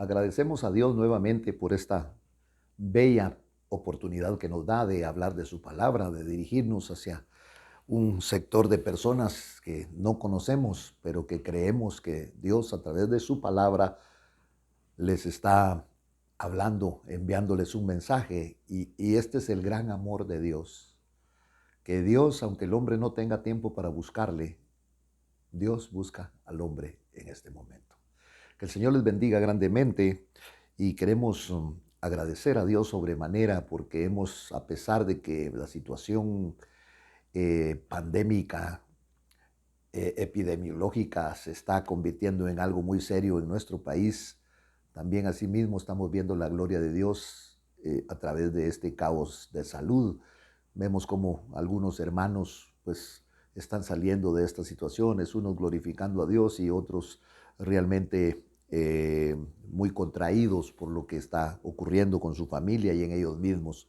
Agradecemos a Dios nuevamente por esta bella oportunidad que nos da de hablar de su palabra, de dirigirnos hacia un sector de personas que no conocemos, pero que creemos que Dios a través de su palabra les está hablando, enviándoles un mensaje. Y este es el gran amor de Dios. Que Dios, aunque el hombre no tenga tiempo para buscarle, Dios busca al hombre en este momento. Que el Señor les bendiga grandemente y queremos agradecer a Dios sobremanera porque hemos, a pesar de que la situación pandémica, epidemiológica se está convirtiendo en algo muy serio en nuestro país, también asimismo estamos viendo la gloria de Dios a través de este caos de salud. Vemos como algunos hermanos pues están saliendo de estas situaciones, unos glorificando a Dios y otros realmente muy contraídos por lo que está ocurriendo con su familia y en ellos mismos.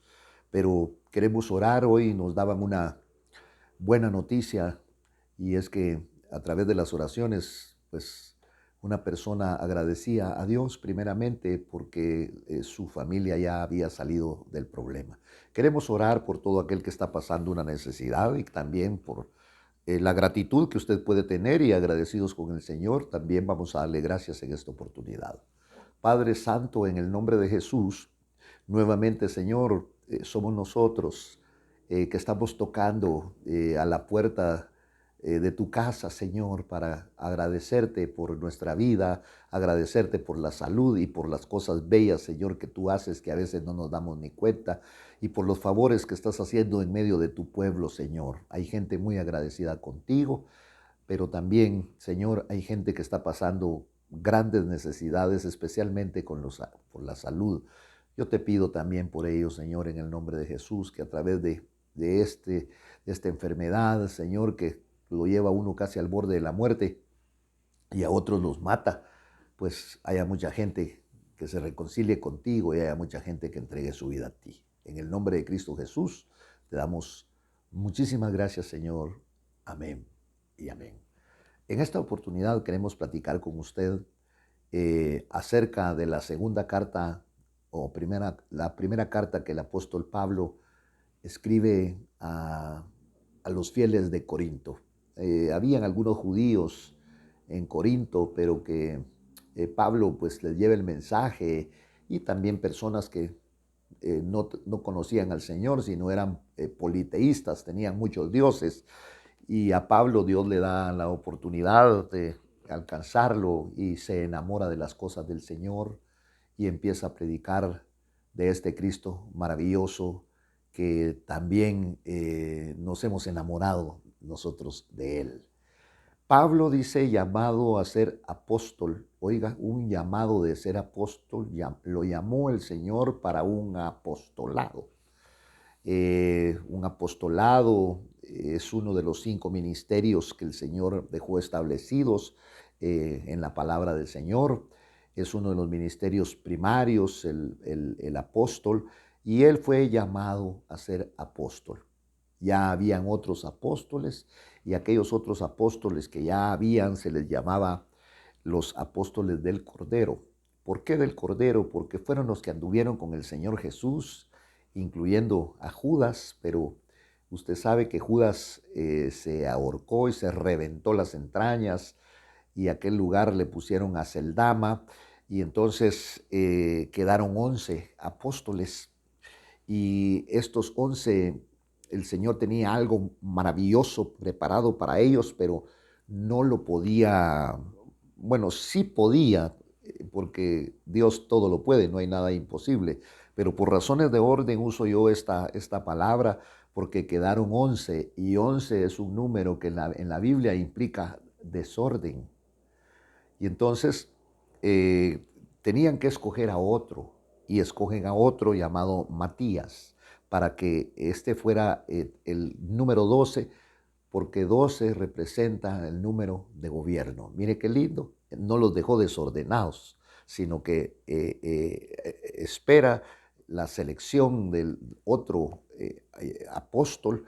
Pero queremos orar hoy, nos daban una buena noticia y es que a través de las oraciones, pues una persona agradecía a Dios primeramente porque su familia ya había salido del problema. Queremos orar por todo aquel que está pasando una necesidad y también por la gratitud que usted puede tener y agradecidos con el Señor. También vamos a darle gracias en esta oportunidad. Padre Santo, en el nombre de Jesús, nuevamente, Señor, somos nosotros que estamos tocando a la puerta de tu casa, Señor, para agradecerte por nuestra vida, agradecerte por la salud y por las cosas bellas, Señor, que tú haces, que a veces no nos damos ni cuenta, y por los favores que estás haciendo en medio de tu pueblo, Señor. Hay gente muy agradecida contigo, pero también, Señor, hay gente que está pasando grandes necesidades, especialmente por la salud. Yo te pido también por ellos, Señor, en el nombre de Jesús, que a través de esta enfermedad, Señor, que lo lleva a uno casi al borde de la muerte y a otros los mata, pues haya mucha gente que se reconcilie contigo y haya mucha gente que entregue su vida a ti. En el nombre de Cristo Jesús, te damos muchísimas gracias, Señor. Amén y amén. En esta oportunidad queremos platicar con usted acerca de la segunda carta la primera carta que el apóstol Pablo escribe a los fieles de Corinto. Habían algunos judíos en Corinto, pero que Pablo pues les lleva el mensaje y también personas que no conocían al Señor, sino eran politeístas, tenían muchos dioses. Y a Pablo Dios le da la oportunidad de alcanzarlo y se enamora de las cosas del Señor y empieza a predicar de este Cristo maravilloso que también nos hemos enamorado nosotros de Él. Pablo dice llamado a ser apóstol. Oiga, un llamado de ser apóstol, lo llamó el Señor para un apostolado. Un apostolado es uno de los 5 ministerios que el Señor dejó establecidos en la palabra del Señor. Es uno de los ministerios primarios, el apóstol, y él fue llamado a ser apóstol. Ya habían otros apóstoles y aquellos otros apóstoles que ya habían se les llamaba los apóstoles del Cordero. ¿Por qué del Cordero? Porque fueron los que anduvieron con el Señor Jesús, incluyendo a Judas, pero usted sabe que Judas se ahorcó y se reventó las entrañas y a aquel lugar le pusieron a Celdama y entonces quedaron 11 apóstoles y estos 11 el Señor tenía algo maravilloso preparado para ellos, pero no lo podía, bueno, sí podía, porque Dios todo lo puede, no hay nada imposible, pero por razones de orden uso yo esta palabra, porque quedaron 11 y 11 es un número que en la Biblia implica desorden. Y entonces eh, tenían que escoger a otro y escogen a otro llamado Matías para que este fuera el número 12 porque 12 representa el número de gobierno. Mire qué lindo, no los dejó desordenados, sino que espera la selección del otro apóstol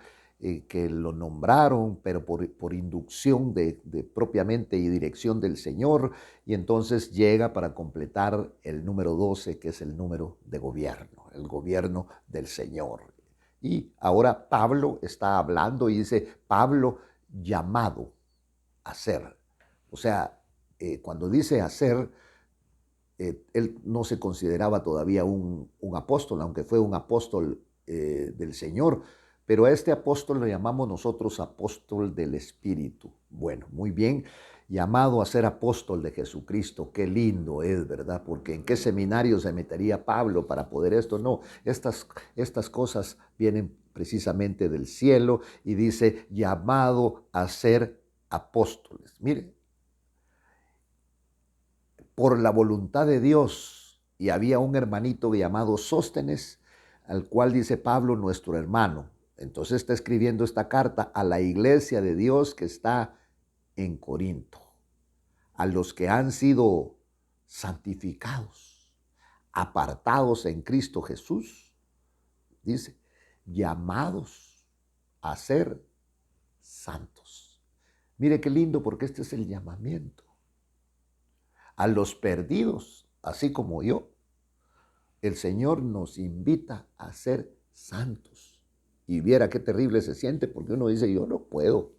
que lo nombraron, pero por inducción de propiamente y dirección del Señor, y entonces llega para completar el número 12, que es el número de gobierno, el gobierno del Señor. Y ahora Pablo está hablando y dice, Pablo llamado a ser. O sea, cuando dice hacer, él no se consideraba todavía un apóstol, aunque fue un apóstol del Señor, pero a este apóstol lo llamamos nosotros apóstol del Espíritu. Bueno, muy bien, llamado a ser apóstol de Jesucristo. Qué lindo es, ¿verdad? Porque ¿en qué seminario se metería Pablo para poder esto? No, estas cosas vienen precisamente del cielo y dice llamado a ser apóstoles. Mire, por la voluntad de Dios. Y había un hermanito llamado Sóstenes, al cual dice Pablo, nuestro hermano. Entonces está escribiendo esta carta a la iglesia de Dios que está en Corinto, a los que han sido santificados, apartados en Cristo Jesús, dice, llamados a ser santos. Mire qué lindo, porque este es el llamamiento a los perdidos, así como yo. El Señor nos invita a ser santos. Y viera qué terrible se siente, porque uno dice, yo no puedo,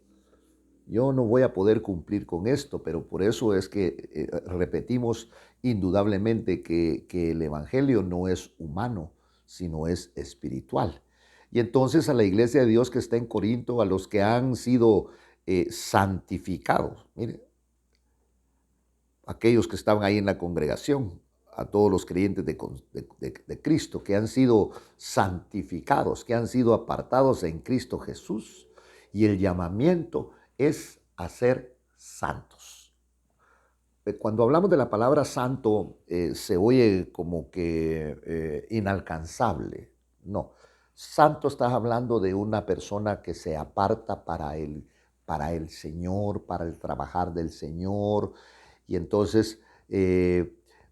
yo no voy a poder cumplir con esto, pero por eso es que repetimos indudablemente que el Evangelio no es humano, sino es espiritual. Y entonces a la iglesia de Dios que está en Corinto, a los que han sido santificados, mire, aquellos que estaban ahí en la congregación, a todos los creyentes de Cristo, que han sido santificados, que han sido apartados en Cristo Jesús. Y el llamamiento es a ser santos. Cuando hablamos de la palabra santo, se oye como que inalcanzable. No, santo estás hablando de una persona que se aparta para el Señor, para el trabajar del Señor. Y entonces,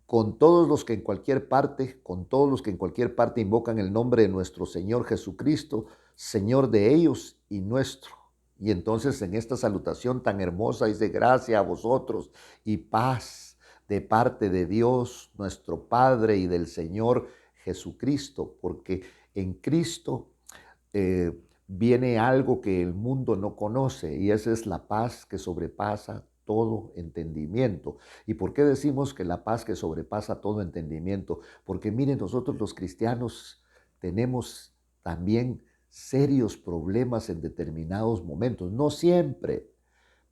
con todos los que en cualquier parte, con todos los que en cualquier parte invocan el nombre de nuestro Señor Jesucristo, Señor de ellos y nuestro. Y entonces en esta salutación tan hermosa dice, gracias a vosotros y paz de parte de Dios, nuestro Padre, y del Señor Jesucristo, porque en Cristo viene algo que el mundo no conoce, y esa es la paz que sobrepasa todo entendimiento. ¿Y por qué decimos que la paz que sobrepasa todo entendimiento? Porque miren, nosotros los cristianos tenemos también serios problemas en determinados momentos, no siempre,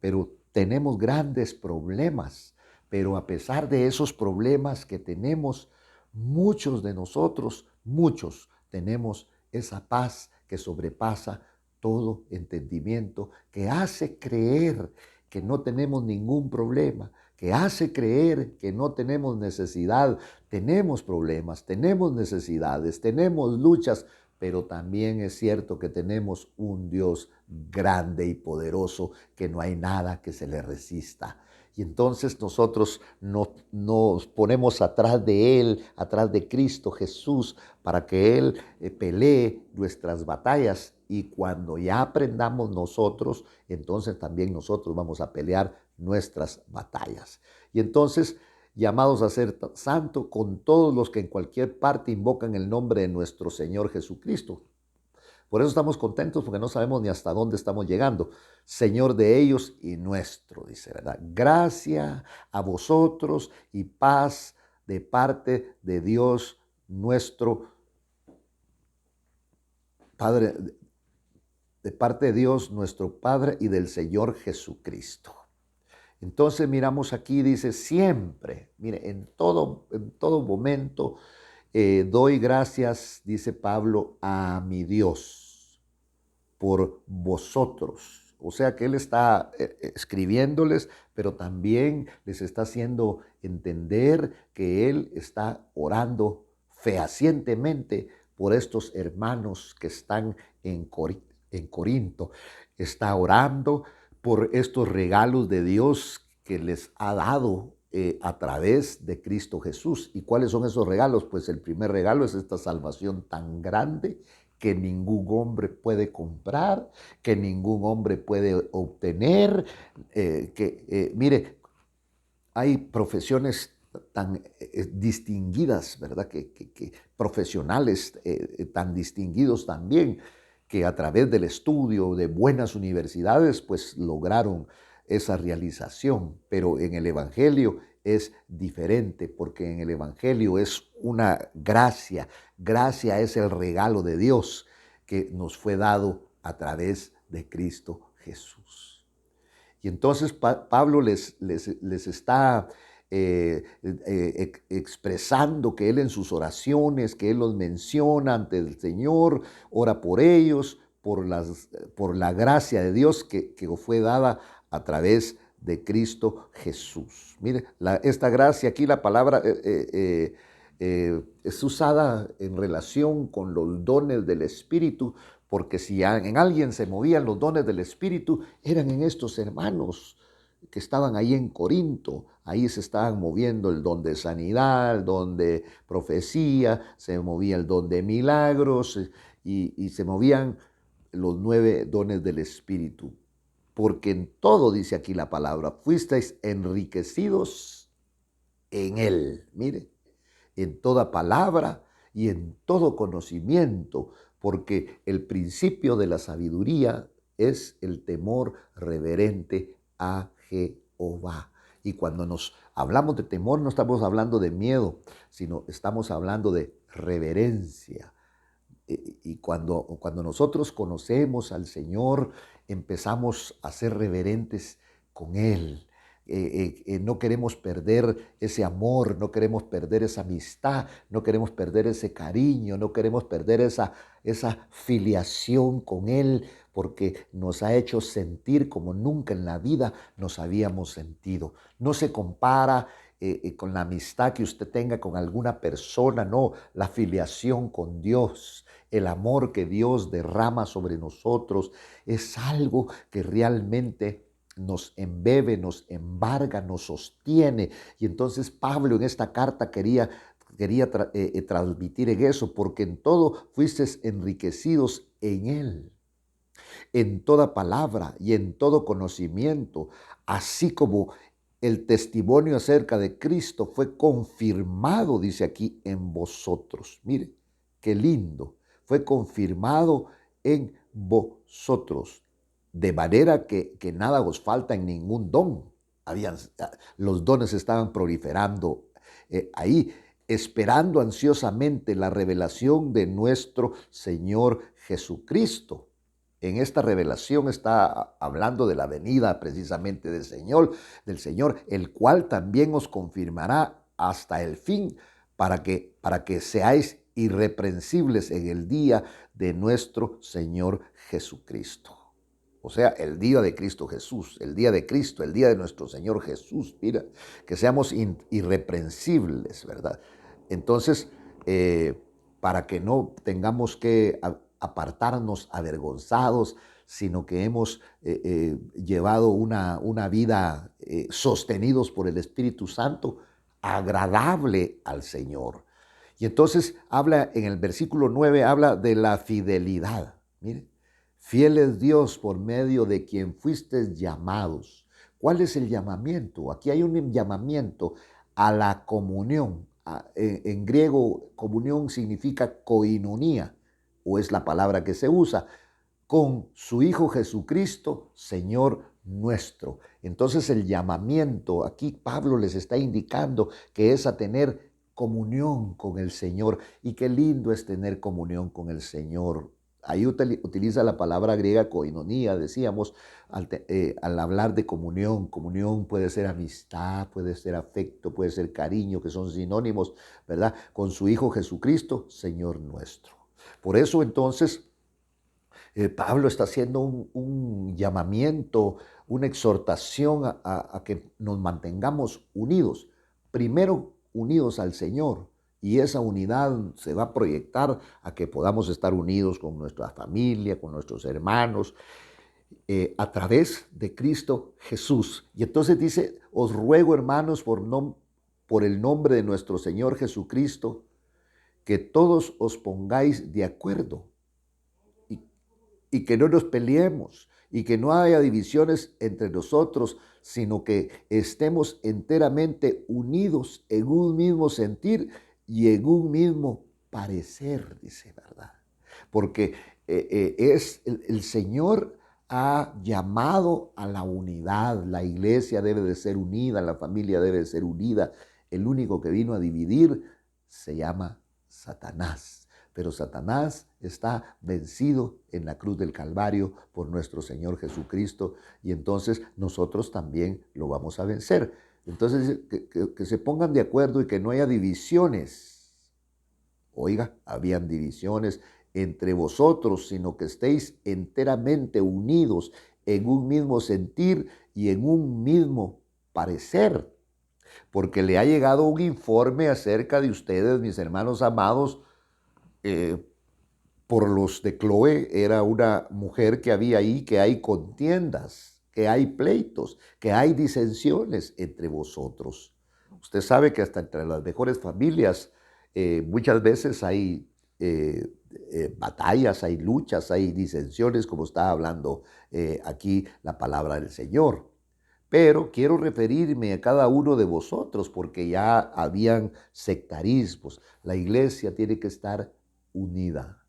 pero tenemos grandes problemas. Pero a pesar de esos problemas que tenemos, muchos de nosotros, muchos, tenemos esa paz que sobrepasa todo entendimiento, que hace creer que no tenemos ningún problema, que hace creer que no tenemos necesidad. Tenemos problemas, tenemos necesidades, tenemos luchas, pero también es cierto que tenemos un Dios grande y poderoso, que no hay nada que se le resista. Y entonces nosotros nos ponemos atrás de Él, atrás de Cristo Jesús, para que Él pelee nuestras batallas. Y cuando ya aprendamos nosotros, entonces también nosotros vamos a pelear nuestras batallas. Y entonces, llamados a ser santo con todos los que en cualquier parte invocan el nombre de nuestro Señor Jesucristo. Por eso estamos contentos, porque no sabemos ni hasta dónde estamos llegando. Señor de ellos y nuestro, dice, ¿verdad? Gracia a vosotros y paz de parte de Dios nuestro Padre, de parte de Dios nuestro Padre y del Señor Jesucristo. Entonces miramos aquí, dice, siempre, mire, en todo momento doy gracias, dice Pablo, a mi Dios por vosotros. O sea que él está escribiéndoles, pero también les está haciendo entender que él está orando fehacientemente por estos hermanos que están en Corinto. Está orando por estos regalos de Dios que les ha dado a través de Cristo Jesús. ¿Y cuáles son esos regalos? Pues el primer regalo es esta salvación tan grande que ningún hombre puede comprar, que ningún hombre puede obtener, mire, hay profesiones tan distinguidas, ¿verdad? Profesionales tan distinguidos también, que a través del estudio de buenas universidades, pues lograron esa realización. Pero en el Evangelio es diferente, porque en el Evangelio es una gracia. Gracia es el regalo de Dios que nos fue dado a través de Cristo Jesús. Y entonces Pablo les está expresando que él en sus oraciones, que él los menciona ante el Señor, ora por ellos, por la gracia de Dios que fue dada a través de Cristo Jesús. Mire, esta gracia aquí, la palabra es usada en relación con los dones del Espíritu, porque si en alguien se movían los dones del Espíritu, eran en estos hermanos que estaban ahí en Corinto. Ahí se estaban moviendo el don de sanidad, el don de profecía, se movía el don de milagros y se movían los 9 dones del Espíritu. Porque en todo, dice aquí la palabra, fuisteis enriquecidos en Él. Mire, en toda palabra y en todo conocimiento, porque el principio de la sabiduría es el temor reverente a Jehová. Y cuando nos hablamos de temor, no estamos hablando de miedo, sino estamos hablando de reverencia. Y cuando nosotros conocemos al Señor, empezamos a ser reverentes con Él. No queremos perder ese amor, no queremos perder esa amistad, no queremos perder ese cariño, no queremos perder esa filiación con Él, porque nos ha hecho sentir como nunca en la vida nos habíamos sentido. No se compara con la amistad que usted tenga con alguna persona, no, la filiación con Dios, el amor que Dios derrama sobre nosotros, es algo que realmente nos embebe, nos embarga, nos sostiene. Y entonces Pablo en esta carta quería transmitir en eso, porque en todo fuisteis enriquecidos en Él, en toda palabra y en todo conocimiento, así como el testimonio acerca de Cristo fue confirmado, dice aquí, en vosotros. Mire, qué lindo. Fue confirmado en vosotros, de manera que nada os falta en ningún don. Los dones estaban proliferando ahí, esperando ansiosamente la revelación de nuestro Señor Jesucristo. En esta revelación está hablando de la venida precisamente del Señor, el cual también os confirmará hasta el fin, para que seáis irreprensibles en el día de nuestro Señor Jesucristo. O sea, el día de Cristo Jesús, el día de Cristo, el día de nuestro Señor Jesús. Mira, que seamos irreprensibles, ¿verdad? Entonces, para que no tengamos que apartarnos avergonzados, sino que hemos llevado una vida sostenidos por el Espíritu Santo, agradable al Señor. Y entonces habla en el versículo 9, habla de la fidelidad. Mire, fiel es Dios por medio de quien fuisteis llamados. ¿Cuál es el llamamiento? Aquí hay un llamamiento a la comunión. En griego, comunión significa koinonía, o es la palabra que se usa, con su Hijo Jesucristo, Señor nuestro. Entonces el llamamiento, aquí Pablo les está indicando que es a tener comunión con el Señor. Y qué lindo es tener comunión con el Señor. Ahí utiliza la palabra griega koinonía, decíamos, al hablar de comunión. Comunión puede ser amistad, puede ser afecto, puede ser cariño, que son sinónimos, ¿verdad? Con su Hijo Jesucristo, Señor nuestro. Por eso entonces Pablo está haciendo un llamamiento, una exhortación a que nos mantengamos unidos. Primero, unidos al Señor. Y esa unidad se va a proyectar a que podamos estar unidos con nuestra familia, con nuestros hermanos, a través de Cristo Jesús. Y entonces dice, os ruego, hermanos, por el nombre de nuestro Señor Jesucristo, que todos os pongáis de acuerdo y que no nos peleemos y que no haya divisiones entre nosotros, sino que estemos enteramente unidos en un mismo sentir y en un mismo parecer, dice, ¿verdad? Porque es el Señor ha llamado a la unidad. La iglesia debe de ser unida, la familia debe de ser unida. El único que vino a dividir se llama Satanás. Pero Satanás está vencido en la cruz del Calvario por nuestro Señor Jesucristo, y entonces nosotros también lo vamos a vencer. Entonces, que se pongan de acuerdo y que no haya divisiones. Oiga, habían divisiones entre vosotros, sino que estéis enteramente unidos en un mismo sentir y en un mismo parecer. Porque le ha llegado un informe acerca de ustedes, mis hermanos amados, eh, por los de Chloe. Era una mujer que había ahí, que hay contiendas, que hay pleitos, que hay disensiones entre vosotros. Usted sabe que hasta entre las mejores familias muchas veces hay batallas, hay luchas, hay disensiones, como está hablando aquí la palabra del Señor. Pero quiero referirme a cada uno de vosotros porque ya habían sectarismos. La iglesia tiene que estar unida.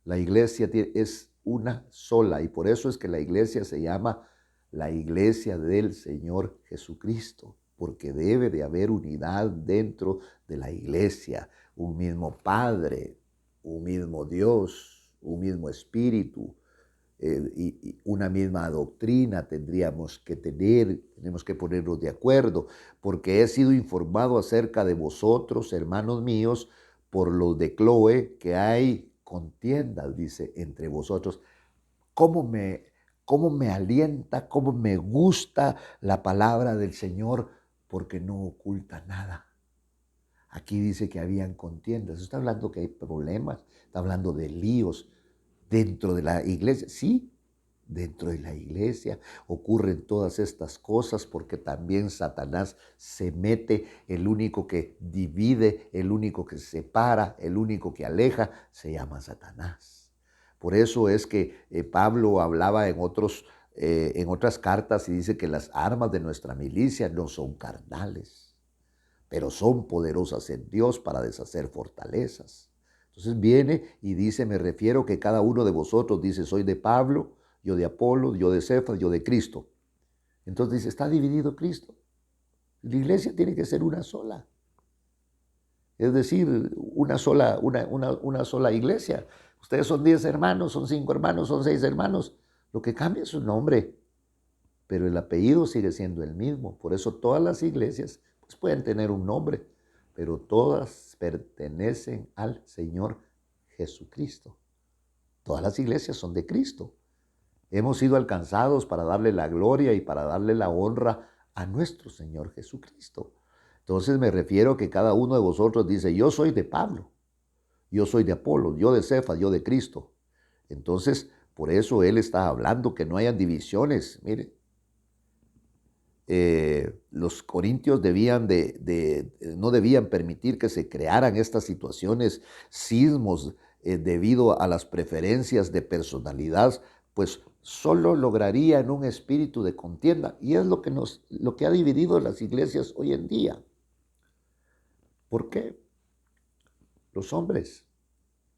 La iglesia es una sola, y por eso es que la iglesia se llama la iglesia del Señor Jesucristo, porque debe de haber unidad dentro de la iglesia, un mismo Padre, un mismo Dios, un mismo Espíritu, y una misma doctrina tendríamos que tener, tenemos que ponernos de acuerdo, porque he sido informado acerca de vosotros, hermanos míos, por los de Chloe, que hay contiendas, dice, entre vosotros. ¿Cómo me alienta, cómo me gusta la palabra del Señor? Porque no oculta nada. Aquí dice que habían contiendas. Está hablando que hay problemas, está hablando de líos dentro de la iglesia. Sí, dentro de la iglesia ocurren todas estas cosas porque también Satanás se mete. El único que divide, el único que separa, el único que aleja, se llama Satanás. Por eso es que Pablo hablaba en otras cartas y dice que las armas de nuestra milicia no son carnales, pero son poderosas en Dios para deshacer fortalezas. Entonces viene y dice, me refiero que cada uno de vosotros dice, soy de Pablo, yo de Apolo, yo de Cefas, yo de Cristo. Entonces dice, está dividido Cristo. La iglesia tiene que ser una sola. Es decir, una sola iglesia. Ustedes son 10 hermanos, son 5 hermanos, son 6 hermanos. Lo que cambia es su nombre, pero el apellido sigue siendo el mismo. Por eso todas las iglesias pues, pueden tener un nombre, pero todas pertenecen al Señor Jesucristo. Todas las iglesias son de Cristo. Hemos sido alcanzados para darle la gloria y para darle la honra a nuestro Señor Jesucristo. Entonces me refiero que cada uno de vosotros dice, yo soy de Pablo, yo soy de Apolo, yo de Cefas, yo de Cristo. Entonces, por eso él está hablando que no hayan divisiones. Mire, los corintios no debían permitir que se crearan estas situaciones, sismos, debido a las preferencias de personalidad, pues solo lograría en un espíritu de contienda. Y es lo que ha dividido las iglesias hoy en día. ¿Por qué? Los hombres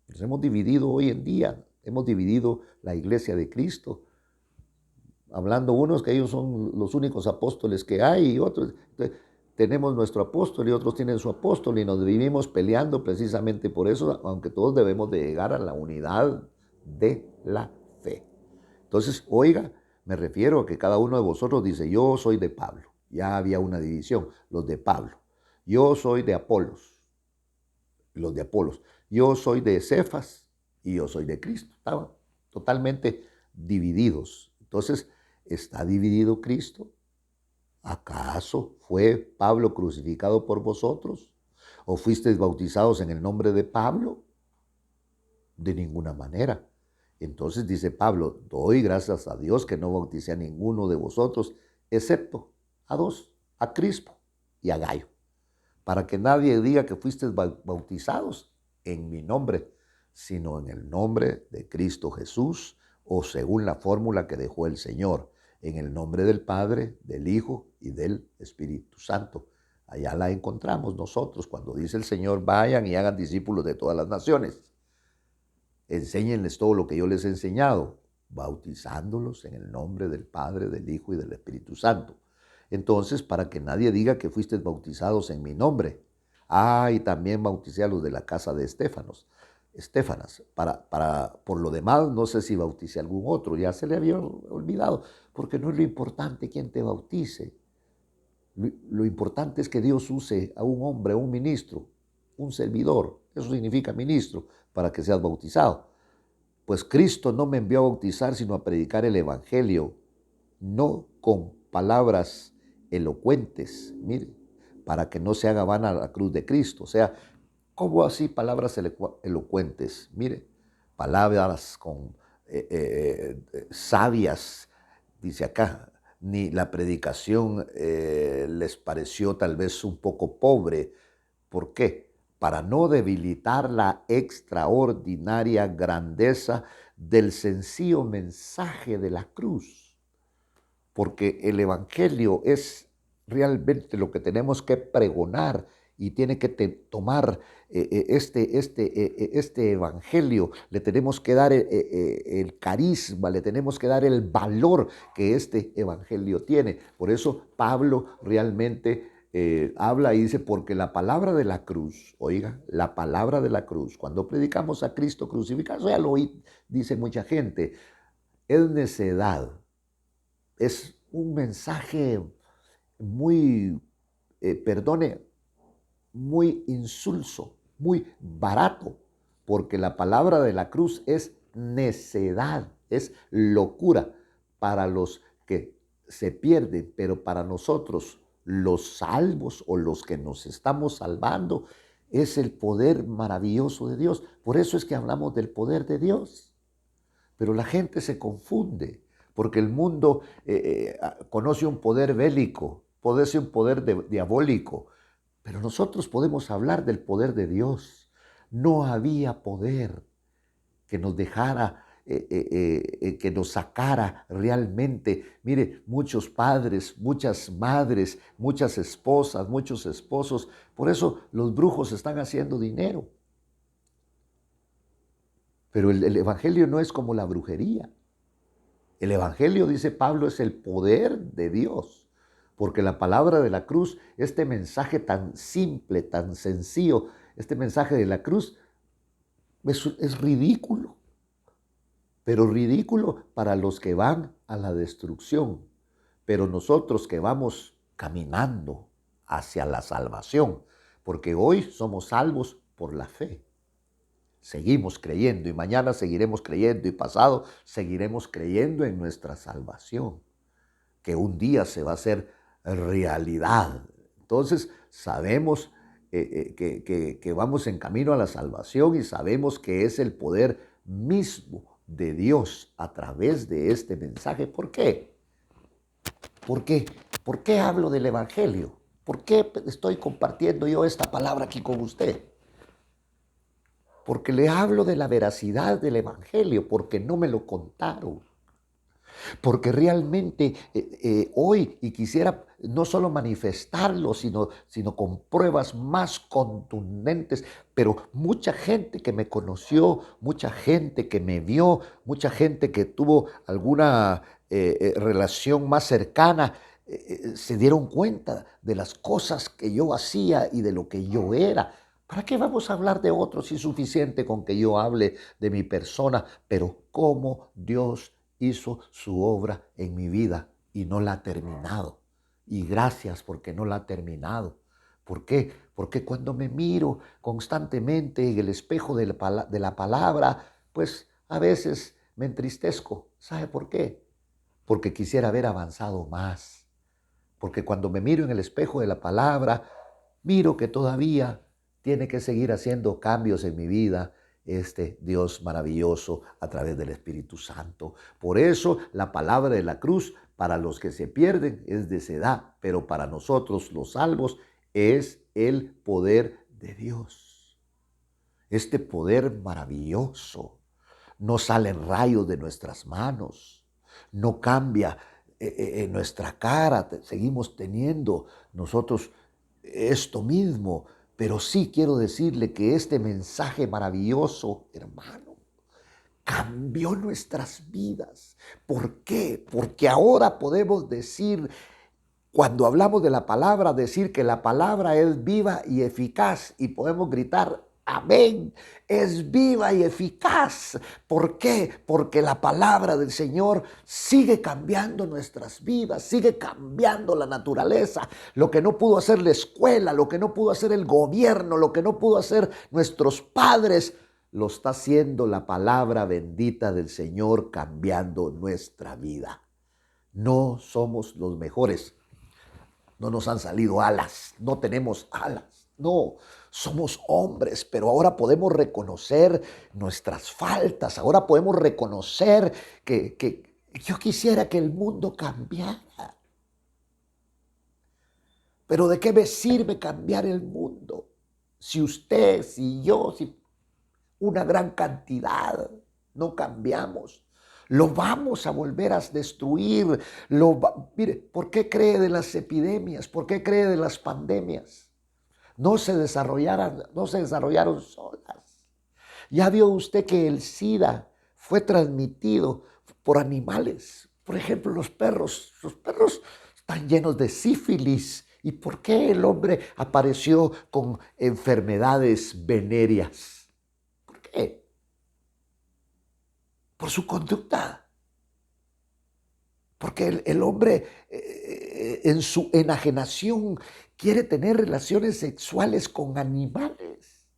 nos hemos dividido hoy en día, hemos dividido la iglesia de Cristo, hablando unos que ellos son los únicos apóstoles que hay y otros tenemos nuestro apóstol y otros tienen su apóstol y nos vivimos peleando precisamente por eso, aunque todos debemos de llegar a la unidad de la fe. Entonces, oiga, me refiero a que cada uno de vosotros dice, yo soy de Pablo. Ya había una división, los de Pablo. Yo soy de Apolos, los de Apolos. Yo soy de Cefas y yo soy de Cristo. Estaban totalmente divididos. Entonces, ¿está dividido Cristo? ¿Acaso fue Pablo crucificado por vosotros? ¿O fuisteis bautizados en el nombre de Pablo? De ninguna manera. Entonces dice Pablo, doy gracias a Dios que no bauticé a ninguno de vosotros, excepto a dos, a Crispo y a Gayo, para que nadie diga que fuisteis bautizados en mi nombre, sino en el nombre de Cristo Jesús, o según la fórmula que dejó el Señor, en el nombre del Padre, del Hijo y del Espíritu Santo. Allá la encontramos nosotros cuando dice el Señor, vayan y hagan discípulos de todas las naciones. Enséñenles todo lo que yo les he enseñado, bautizándolos en el nombre del Padre, del Hijo y del Espíritu Santo. Entonces, para que nadie diga que fuisteis bautizados en mi nombre. Y también bauticé a los de la casa de Estéfanas. Por lo demás, no sé si bauticé a algún otro, ya se le había olvidado, porque no es lo importante quién te bautice. Lo importante es que Dios use a un hombre, a un ministro, un servidor, eso significa ministro, para que seas bautizado. Pues Cristo no me envió a bautizar, sino a predicar el evangelio, no con palabras elocuentes, mire, para que no se haga vana la cruz de Cristo. O sea, ¿cómo así palabras elocuentes? Mire, palabras sabias, dice acá, ni la predicación les pareció tal vez un poco pobre. ¿Por qué? Para no debilitar la extraordinaria grandeza del sencillo mensaje de la cruz. Porque el evangelio es realmente lo que tenemos que pregonar y tiene que tomar este evangelio, le tenemos que dar el carisma, le tenemos que dar el valor que este evangelio tiene. Por eso Pablo realmente habla y dice, porque la palabra de la cruz, oiga, la palabra de la cruz, cuando predicamos a Cristo crucificado, ya lo oí, dice mucha gente, es necedad, es un mensaje muy, perdone, muy insulso, muy barato, porque la palabra de la cruz es necedad, es locura para los que se pierden, pero para nosotros, los salvos o los que nos estamos salvando, es el poder maravilloso de Dios. Por eso es que hablamos del poder de Dios. Pero la gente se confunde, porque el mundo conoce un poder bélico, conoce un poder diabólico, pero nosotros podemos hablar del poder de Dios. No había poder que nos dejara, que nos sacara realmente. Mire, muchos padres, muchas madres, muchas esposas, muchos esposos, por eso los brujos están haciendo dinero. Pero el evangelio no es como la brujería. El evangelio, dice Pablo, es el poder de Dios. Porque la palabra de la cruz, este mensaje tan simple, tan sencillo, este mensaje de la cruz es ridículo. Pero ridículo para los que van a la destrucción. Pero nosotros que vamos caminando hacia la salvación, porque hoy somos salvos por la fe. Seguimos creyendo y mañana seguiremos creyendo y pasado seguiremos creyendo en nuestra salvación, que un día se va a hacer realidad. Entonces sabemos que vamos en camino a la salvación y sabemos que es el poder mismo de Dios a través de este mensaje. ¿Por qué? ¿Por qué? ¿Por qué hablo del Evangelio? ¿Por qué estoy compartiendo yo esta palabra aquí con usted? Porque le hablo de la veracidad del Evangelio, porque no me lo contaron. Porque realmente hoy, y quisiera no solo manifestarlo, sino con pruebas más contundentes, pero mucha gente que me conoció, mucha gente que me vio, mucha gente que tuvo alguna relación más cercana, se dieron cuenta de las cosas que yo hacía y de lo que yo era. ¿Para qué vamos a hablar de otros si es suficiente con que yo hable de mi persona? Pero cómo Dios hizo su obra en mi vida y no la ha terminado. Y gracias porque no la ha terminado. ¿Por qué? Porque cuando me miro constantemente en el espejo de la palabra, pues a veces me entristezco. ¿Sabe por qué? Porque quisiera haber avanzado más. Porque cuando me miro en el espejo de la palabra, miro que todavía tiene que seguir haciendo cambios en mi vida este Dios maravilloso a través del Espíritu Santo. Por eso la palabra de la cruz para los que se pierden es necedad, pero para nosotros los salvos es el poder de Dios. Este poder maravilloso no salen rayos de nuestras manos, no cambia en nuestra cara, seguimos teniendo nosotros esto mismo, pero sí quiero decirle que este mensaje maravilloso, hermano, cambió nuestras vidas. ¿Por qué? Porque ahora podemos decir, cuando hablamos de la palabra, decir que la palabra es viva y eficaz y podemos gritar, amén, es viva y eficaz. ¿Por qué? Porque la palabra del Señor sigue cambiando nuestras vidas, sigue cambiando la naturaleza. Lo que no pudo hacer la escuela, lo que no pudo hacer el gobierno, lo que no pudo hacer nuestros padres, lo está haciendo la palabra bendita del Señor cambiando nuestra vida. No somos los mejores. No nos han salido alas, no tenemos alas, no, somos hombres, pero ahora podemos reconocer nuestras faltas, ahora podemos reconocer que yo quisiera que el mundo cambiara. Pero ¿de qué me sirve cambiar el mundo? Si usted, si yo, si una gran cantidad no cambiamos, lo vamos a volver a destruir. Mire, ¿por qué cree de las epidemias? ¿Por qué cree de las pandemias? No se desarrollaron solas. Ya vio usted que el SIDA fue transmitido por animales. Por ejemplo, los perros. Los perros están llenos de sífilis. ¿Y por qué el hombre apareció con enfermedades venéreas? ¿Por qué? Por su conducta. Porque el hombre en su enajenación quiere tener relaciones sexuales con animales.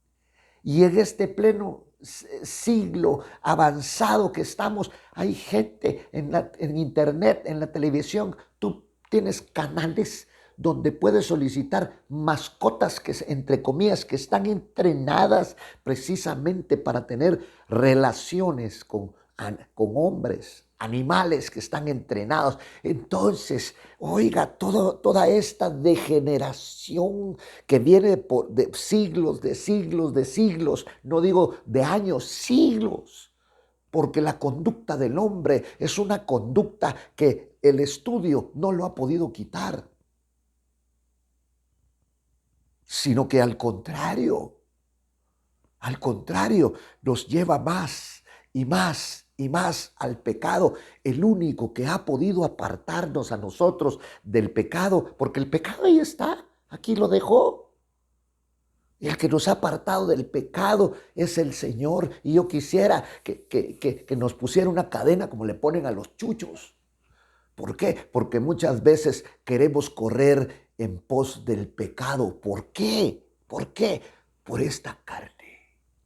Y en este pleno siglo avanzado que estamos, hay gente en internet, en la televisión, tú tienes canales donde puedes solicitar mascotas que, entre comillas, que están entrenadas precisamente para tener relaciones con hombres, animales que están entrenados. Entonces, oiga, toda esta degeneración que viene de siglos, de siglos, de siglos, no digo de años, siglos, porque la conducta del hombre es una conducta que el estudio no lo ha podido quitar, sino que al contrario, nos lleva más y más y más al pecado, el único que ha podido apartarnos a nosotros del pecado, porque el pecado ahí está, aquí lo dejó. Y el que nos ha apartado del pecado es el Señor. Y yo quisiera que nos pusiera una cadena como le ponen a los chuchos. ¿Por qué? Porque muchas veces queremos correr en pos del pecado. ¿Por qué? ¿Por qué? Por esta carne.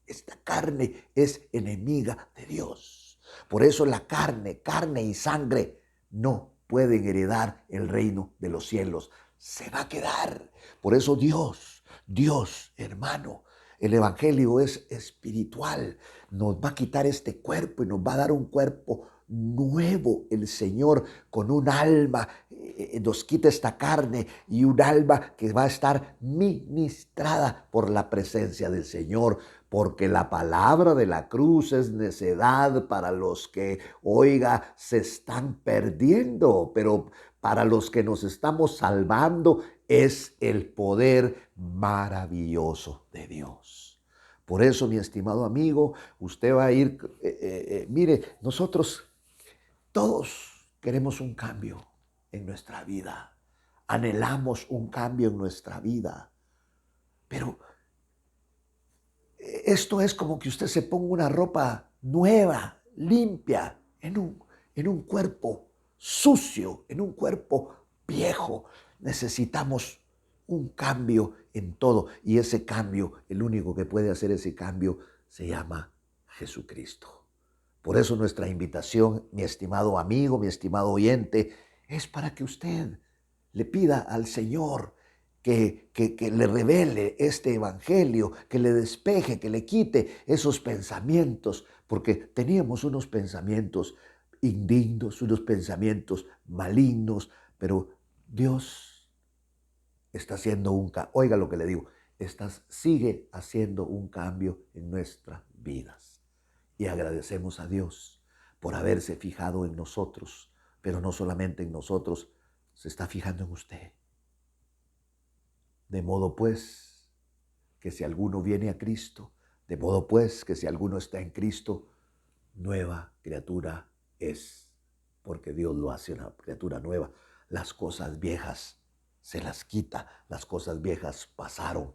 Esta carne es enemiga de Dios. Por eso la carne y sangre no pueden heredar el reino de los cielos. Se va a quedar. Por eso Dios, hermano, el evangelio es espiritual. Nos va a quitar este cuerpo y nos va a dar un cuerpo nuevo el Señor, con un alma, nos quita esta carne y un alma que va a estar ministrada por la presencia del Señor, porque la palabra de la cruz es necedad para los que, oiga, se están perdiendo, pero para los que nos estamos salvando es el poder maravilloso de Dios. Por eso, mi estimado amigo, usted va a ir, mire, nosotros todos queremos un cambio en nuestra vida. Anhelamos un cambio en nuestra vida. Pero esto es como que usted se ponga una ropa nueva, limpia, en un cuerpo sucio, en un cuerpo viejo. Necesitamos un cambio en todo. Y ese cambio, el único que puede hacer ese cambio, se llama Jesucristo. Por eso nuestra invitación, mi estimado amigo, mi estimado oyente, es para que usted le pida al Señor que le revele este evangelio, que le despeje, que le quite esos pensamientos, porque teníamos unos pensamientos indignos, unos pensamientos malignos, pero Dios está haciendo oiga lo que le digo, sigue haciendo un cambio en nuestras vidas. y agradecemos a Dios por haberse fijado en nosotros, pero no solamente en nosotros, se está fijando en usted. De modo pues que si alguno viene a Cristo, de modo pues que si alguno está en Cristo, nueva criatura es, porque Dios lo hace una criatura nueva. Las cosas viejas se las quita, las cosas viejas pasaron.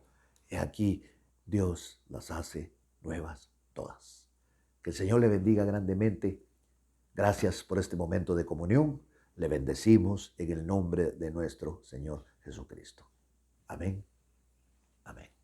Y aquí Dios las hace nuevas todas. Que el Señor le bendiga grandemente. Gracias por este momento de comunión. Le bendecimos en el nombre de nuestro Señor Jesucristo. Amén. Amén.